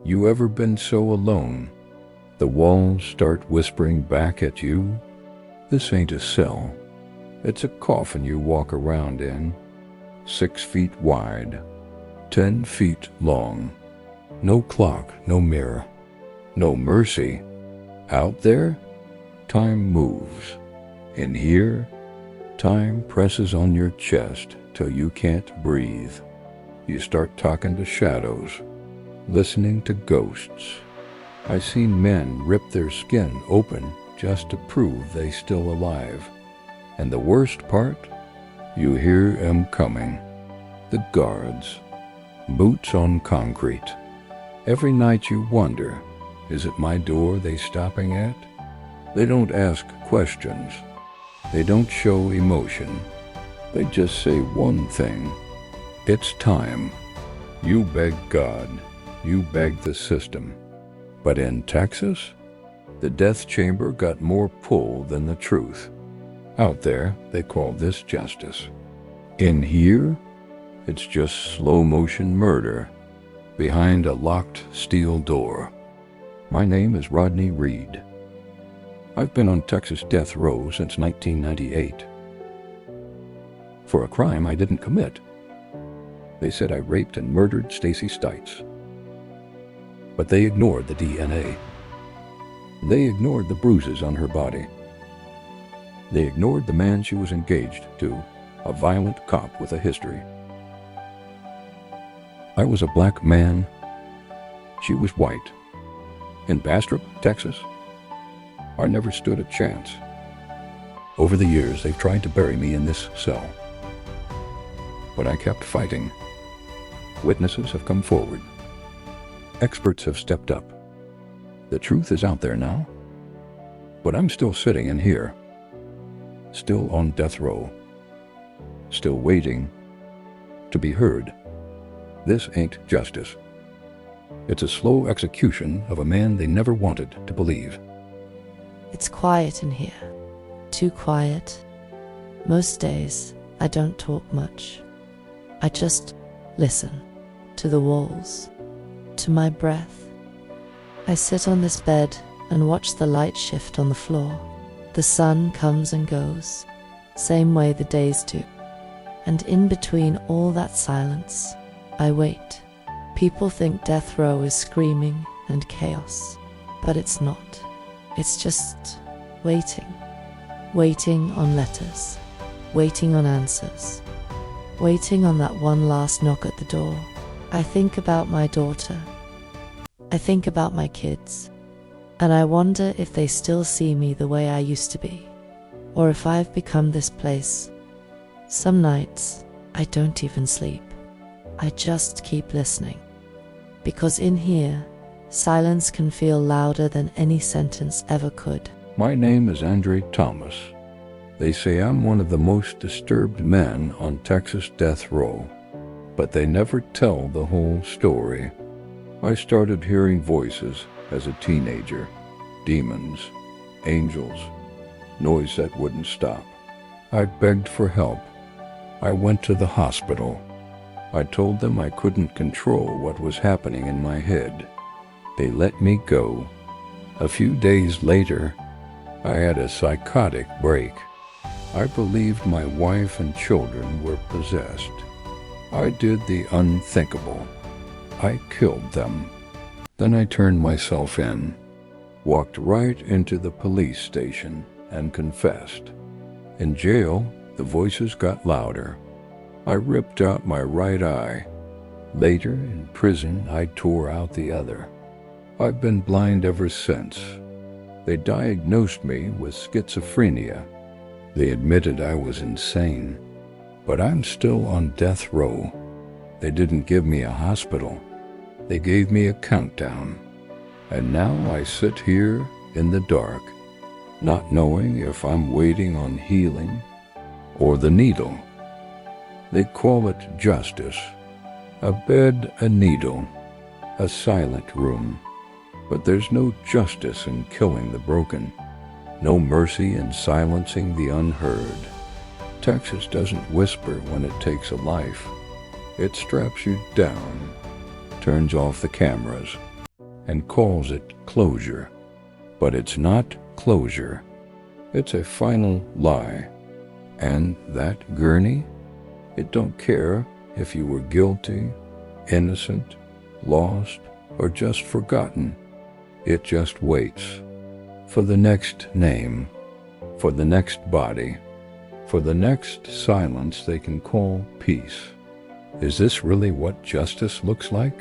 You ever been so alone, the walls start whispering back at you? This ain't a cell. It's a coffin you walk around in. 6 feet wide, 10 feet long. No clock, no mirror, no mercy. Out there, time moves. In here, time presses on your chest till you can't breathe. You start talking to shadows, listening to ghosts. I've seen men rip their skin open just to prove they still alive. And the worst part, you hear 'em coming. The guards, boots on concrete. Every night you wonder, is it my door they stopping at? They don't ask questions. They don't show emotion. They just say one thing. It's time. You beg God. You beg the system. But in Texas, the death chamber got more pull than the truth. Out there, they call this justice. In here, it's just slow-motion murder behind a locked steel door. My name is Rodney Reed. I've been on Texas death row since 1998. For a crime I didn't commit. They said I raped and murdered Stacy Stites. But they ignored the DNA. They ignored the bruises on her body. They ignored the man she was engaged to, a violent cop with a history. I was a black man. She was white. In Bastrop, Texas, I never stood a chance. Over the years, they've tried to bury me in this cell. But I kept fighting. Witnesses have come forward. Experts have stepped up. The truth is out there now. But I'm still sitting in here. Still on death row. Still waiting to be heard. This ain't justice. It's a slow execution of a man they never wanted to believe. It's quiet in here. Too quiet. Most days, I don't talk much. I just listen to the walls, to my breath. I sit on this bed and watch the light shift on the floor. The sun comes and goes, same way the days do. And in between all that silence, I wait. People think death row is screaming and chaos, but it's not. It's just waiting. Waiting on letters. Waiting on answers. Waiting on that one last knock at the door. I think about my daughter. I think about my kids. And I wonder if they still see me the way I used to be. Or if I've become this place. Some nights, I don't even sleep. I just keep listening. Because in here, silence can feel louder than any sentence ever could. My name is Andre Thomas. They say I'm one of the most disturbed men on Texas death row. But they never tell the whole story. I started hearing voices as a teenager. Demons, angels, noise that wouldn't stop. I begged for help. I went to the hospital. I told them I couldn't control what was happening in my head. They let me go. A few days later, I had a psychotic break. I believed my wife and children were possessed. I did the unthinkable. I killed them. Then I turned myself in, walked right into the police station, and confessed. In jail, the voices got louder. I ripped out my right eye. Later, in prison, I tore out the other. I've been blind ever since. They diagnosed me with schizophrenia. They admitted I was insane. But I'm still on death row. They didn't give me a hospital. They gave me a countdown. And now I sit here in the dark, not knowing if I'm waiting on healing or the needle. They call it justice. A bed, a needle, a silent room. But there's no justice in killing the broken. No mercy in silencing the unheard. Texas doesn't whisper when it takes a life. It straps you down, turns off the cameras, and calls it closure. But it's not closure. It's a final lie. And that Gurney, it don't care if you were guilty, innocent, lost, or just forgotten. It just waits for the next name, for the next body, for the next silence they can call peace. Is this really what justice looks like?